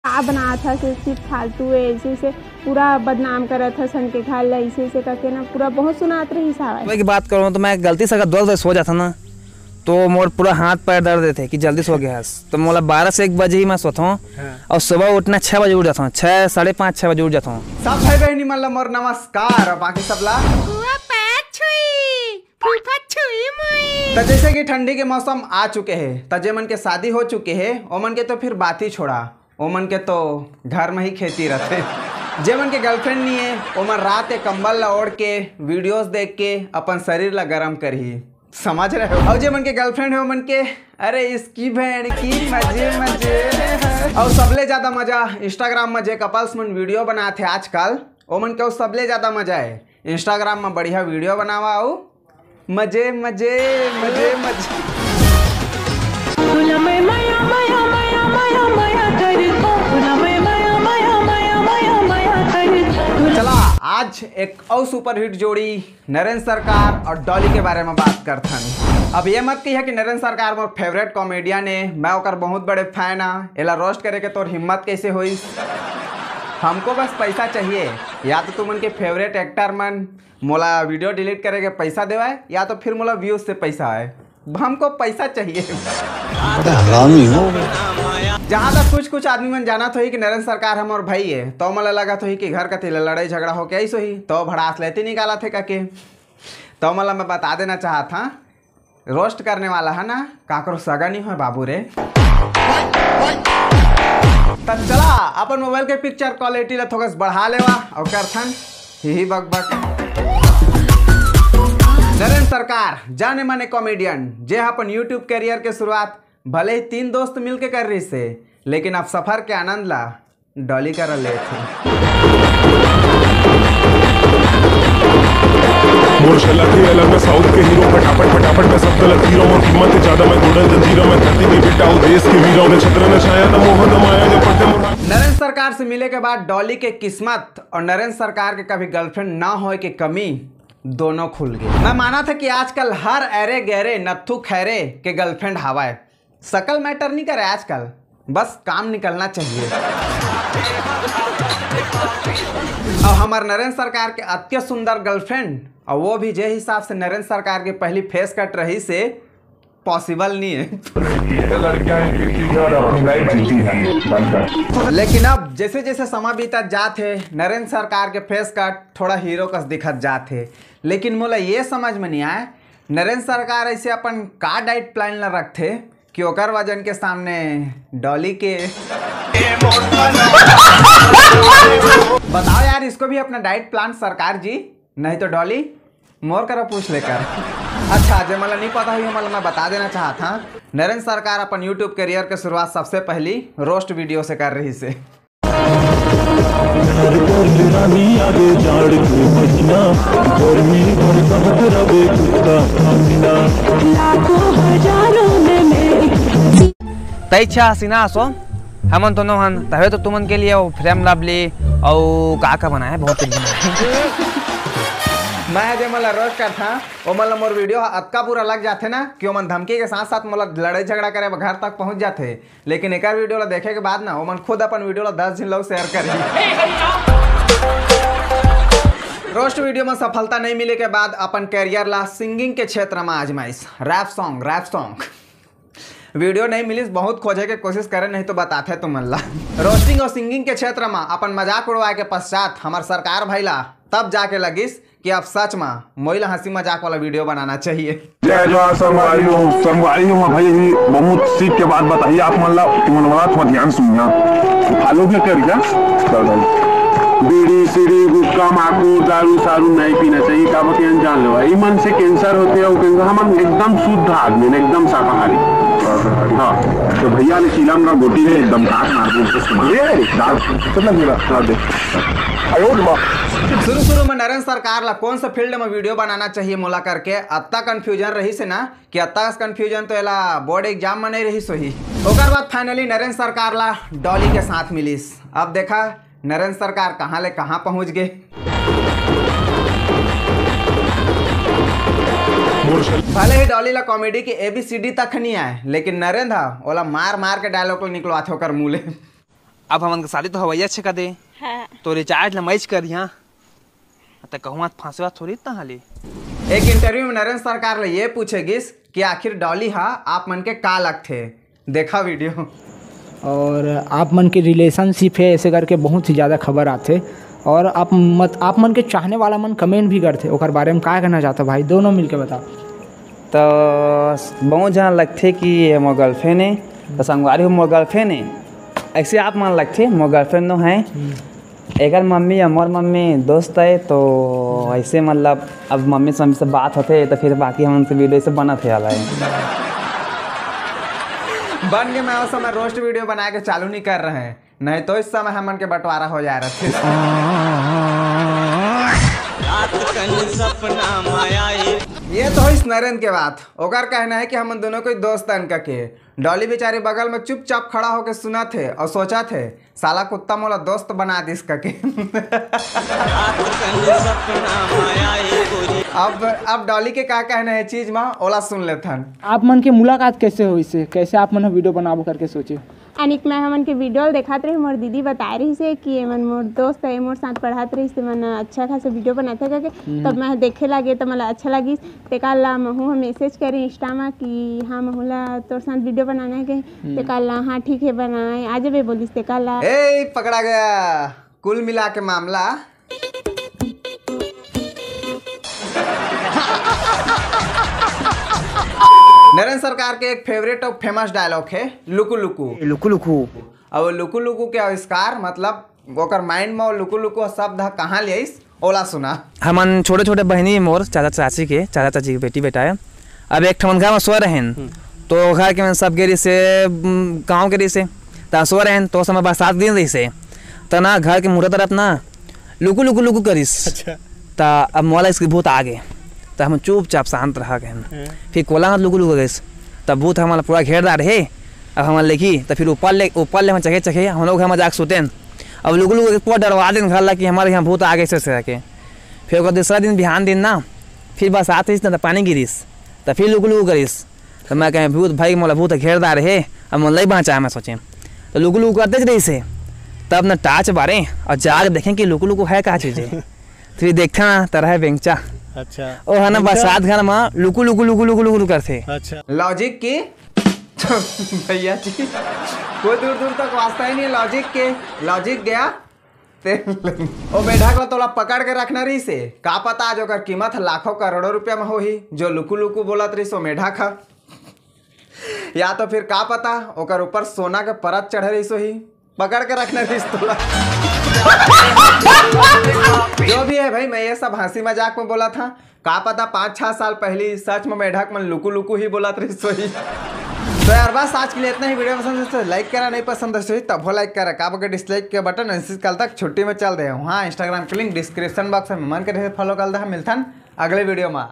का बना था सिर्फ फालतू ऐसे से पूरा बदनाम करा था सन के खाल ऐसे करके ना पूरा बहुत सुनात रही साहब। की बात करूँ तो मैं गलती से अगर दर्द सो जाता ना तो मोर पूरा हाथ पैर दर्द थे कि जल्दी सो गया तो मोला 12 से 1 बजे ही मैं सोता हूँ और सुबह उठना 6 बजे उठ जाता हूँ, 6 साढ़े 5 6 बजे उठ जाता हूँ। सब भाई बहनी मतलब मोर नमस्कार और बाकी सब ला तो जैसे कि ठंडी के मौसम आ चुके हैं तो जे मन के शादी हो चुके हैं ओ मन के तो फिर बात ही छोड़ा, ओ मन के तो घर में ही खेती रहते। जे मन के गर्लफ्रेंड नहीं है ओ मन रात के कंबल ला ओढ़ के वीडियोस देख के अपन शरीर ला गर्म करही, समझ रहे हो। और जे मन के गर्लफ्रेंड है ओ मन के अरे इसकी बहन की मजे मजे। और सबले ज्यादा मजा इंस्टाग्राम में जे कपल्स मन वीडियो बनाते आजकल ओ मन के सबले ज्यादा मजा है इंस्टाग्राम में बढ़िया वीडियो बनावा आओ मजे मजे मजे मजे। चला आज एक और सुपर हिट जोड़ी नरेंद्र सरकार और डॉली के बारे में बात करते हैं। अब ये मत कहिए कि नरेंद्र सरकार मोर फेवरेट कॉमेडियन है, मैं ओकर बहुत बड़े फैन हाँ, एला रोस्ट करे के तोर हिम्मत कैसे हुई। हमको बस पैसा चाहिए, या तो तुम उनके फेवरेट एक्टर मन मोला वीडियो डिलीट करे के पैसा देवाए या तो फिर मोला व्यूज से पैसा आए, हमको पैसा चाहिए। जहाँ तक कुछ आदमी मन जाना तो ही कि नरेंद्र सरकार हम और भाई है तो मला लगा तो ही कि घर कथी लड़ाई झगड़ा हो के ऐसो ही तो भड़ास लेते निकाला थे काके। तो मला मैं बता देना चाहा था रोस्ट करने वाला है ना काकरो सगा नहीं हो बाबू रे। तब चला अपन मोबाइल के पिक्चर क्वालिटी ला थोड़ा बढ़ा लेवा और करथन ही बक बक। नरेंद्र सरकार जाने माने कॉमेडियन जे अपन यूट्यूब करियर के शुरुआत भले ही 3 दोस्त मिलके कर रही से, लेकिन अब सफर के आनंद ला डॉली कर ले थे। साउथ के हीरो फटाफट फटाफट में सब गलत हीरो और कीमत ज्यादा मैं गोल्डन जंजीरों में धरती की बेटा हूं देश के वीरों ने छत्र ने छाया था मोहन माया जो पढ़ते नरेंद्र सरकार से मिले के बाद डॉली के किस्मत और नरेंद्र सरकार के कभी गर्लफ्रेंड ना होए के कमी दोनों खुल गए। मैं माना था कि आजकल हर अरे गहरे नत्थु खैरे के गर्लफ्रेंड हवा है, शकल मैटर नहीं करे आजकल, बस काम निकलना चाहिए। और हमारे नरेंद्र सरकार के अत्य सुंदर गर्लफ्रेंड और वो भी जे हिसाब से नरेंद्र सरकार के पहली फेस कट रही से पॉसिबल नहीं है। लेकिन अब जैसे जैसे समय बीता जाते नरेंद्र सरकार के फेस कट थोड़ा हीरो कस दिखत जाते, लेकिन मोला ये समझ में नहीं आया नरेंद्र सरकार ऐसे अपन का डाइट प्लान ला रखते कि ओकर वजन के सामने डॉली के बताओ यार इसको भी अपना डाइट प्लान सरकार जी, नहीं तो डॉली मोर करो पूछ लेकर। अच्छा जो मतलब नहीं पता हुई मतलब मैं बता देना चाहा था नरेंद्र सरकार अपन यूट्यूब करियर के शुरुआत सबसे पहली रोस्ट वीडियो से कर रही से। तैच्छा हसीना आसो हमन तो नोहन तवे तो तुमन के लिए वो फ्रेम लवली और का बना है बहुत मैं जे मला रोज कर था वो मतलब मोर वीडियो अतका पूरा लग जाते ना कि मन धमकी के साथ साथ मतलब लड़ाई झगड़ा करे घर तक पहुंच जाते, लेकिन एक वीडियो ला देखे के बाद ना वो मन खुद अपन वीडियो ला 10 दिन लोग शेयर कर। रोस्ट वीडियो में सफलता नहीं मिले के बाद अपन कैरियर ला सिंगिंग के क्षेत्र में आजमाइश रैप सॉन्ग वीडियो नहीं मिली बहुत खोजे के कोशिश करे, नहीं तो बताते तुम ला। रोस्टिंग और सिंगिंग के क्षेत्र में अपन मजाक उड़वाए के पश्चात हमार सरकार भैला तब जाके लगिस कि आप सच में मोइला हंसी मजाक वाला वीडियो बनाना चाहिए। संगवारी हूँ भाई बहुत सीख के बात बताइए आप मतलब थोड़ा ध्यान सुनिए फॉलो क्या कर क्या बीड़ी सीढ़ी गुटखा माकू दारू सारू नहीं पीना चाहिए का बतियान जान लो भाई मन से कैंसर होते हैं कैंसर हम एकदम शुद्ध आदमी एकदम शाकाहारी। हाँ तो भैया ने शीलाम का गोटी है एकदम काट शुरू में नरेंद्र सरकार ला कौन सा फील्ड में वीडियो बनाना चाहिए मोला करके अत्ता कंफ्यूजन रही से ना कि अत्ता कंफ्यूजन तो एला बोर्ड एग्जाम में नहीं रही सोही। ओकर बाद फाइनली नरेंद्र सरकार ला डॉली के साथ मिलीस। अब देखा नरेंद्र सरकार कहाँ ले कहाँ पहुँच गए। भले ही डॉली ला कॉमेडी की ABCD तक नहीं आए, लेकिन नरेंद्र ओला मार मार के डायलॉग निकलवाते होकर मुँह। अब हमन के शादी तो हवैया छे का दे हाँ। तो रिचार्ज लमैच कर यहाँ त कहूँ फांसवा थोड़ी इतना हाली। एक इंटरव्यू में नरेंद्र सरकार ले ये पूछेगिस कि आखिर डॉली हा आप मन के का लगथे। देखा वीडियो। और आप मन के रिलेशनशिप है ऐसे करके बहुत ही ज़्यादा खबर आते और आप मन के चाहने वाला मन कमेंट भी करते ओकर बारे में का कहना चाहता भाई दोनों मिलके बताओ। तो बहुत जहाँ लगते कि ये मोर गर्लफ्रेंड है तो संगवारी हो मोर गर्लफ्रेंड है ऐसे आप मान लगते मोर गर्लफ्रेंड तो है एक मम्मी या मोर मम्मी दोस्त है तो ऐसे मतलब अब मम्मी से बात होते तो फिर बाकी हम उनसे वीडियो से बना थे आला बन के मैं उस समय रोस्ट वीडियो बना के चालू नहीं कर रहे हैं, नहीं तो इस समय हमन के बंटवारा हो जा रहा थे। ये तो इस नरेंद्र के बात ओकर कहना है कि हम दोनों कोई दोस्त अनका के डॉली बेचारे बगल में चुपचाप खड़ा होकर सुना थे और सोचा थे साला कुत्ता मोला दोस्त बना दिस के। अब डॉली के का कहना है चीज में ओला सुन लेथन। आप मन के मुलाकात कैसे हुई से कैसे आप मन वीडियो बनाबो करके सोचे। अनिक मैं हमन के वीडियो देखात रही मोर दीदी बता रही से कि मन मोर दोस्त है मोर साथ पढ़ात रही से मन अच्छा खासा वीडियो बनाते करके तब मैं देखे लगे तो मला अच्छा लगी ते काला महू हम मैसेज करी इंस्टा में कि हाँ महूला तोर साथ वीडियो बनाना है ते काला हाँ ठीक है बनाए आज भी बोलिस ते काला ए पकड़ा गया। कुल मिला के मामला नरेंद्र सरकार के एक फेवरेट और फेमस डायलॉग है लुकु लुकु लुकु लुकु। अब लुकु लुकु के आविष्कार मतलब ओकर माइंड में लुकु लुकु शब्द कहाँ लियाइस ओला सुना। हमन छोटे छोटे बहनी मोर चाचा चाची के बेटी बेटा है अब एक ठमन गाँव में सो रहे तो घर के सब गेरी से गाँव गेरी से सो रहे तो समय बरसात दिन रही से तो ना घर के मुहरा तरफ ना लुकु लुकु लुकु करिस तो अब मोला इसकी भूत आ गए तो हम चुपचाप शांत रह गए फिर कोला लुकु लुकु गए तब भूत हमारा पूरा घेरदार है अब हमारे लेखी तो फिर ऊपर ले हम चखे चखे हम लोग मजाक सोते हैं अब लुकु लुकु पूरा डरवा दिन घर ला कि हमारे यहाँ भूत आ गए से के फिर दूसरा दिन बिहान दिन ना फिर बरसात रही ना तो पानी गिरीस तो फिर लुकु लुकु करीस तो मैं कहें भूत भाई मोला भूत घेरदार है अब मोला ही बचा मैं सोचे तो लुकु लुकु करते रही से तब न टाच बारे और जाग देखें कि लुकु लुकु है क्या चीज़ है फिर देखते ना तरह है बेंचा अच्छा और है ना बरसात घर में लुकु लुकु लुकु लुकु लुकु करते। अच्छा लॉजिक की भैया जी कोई दूर दूर तक वास्ता ही नहीं लॉजिक के लॉजिक गया ओ मेढा को तोला पकड़ के रखना रही से का पता आज ओकर कीमत लाखों करोड़ों रुपया में हो ही जो लुकु लुकु बोलत रही सो मेढा खा या तो फिर का पता ओकर ऊपर सोना के परत चढ़ रही सो ही पकड़ के रखना रही तोला। जो भी है भाई मैं ये सब हंसी मजाक में बोला था का पता 5-6 साल पहले सच में मेढक में लुकु लुकु ही बोला रही सो ही। तो यार बस आज के लिए इतना ही। वीडियो पसंद है तो लाइक करा नहीं पसंद है तब वो लाइक करा का बगैर डिसलाइक के बटन ऐसे कल तक छुट्टी में चल रहे हाँ इंस्टाग्राम के लिंक डिस्क्रिप्शन बॉक्स में मन करे फॉलो कर दे मिलता अगले वीडियो में।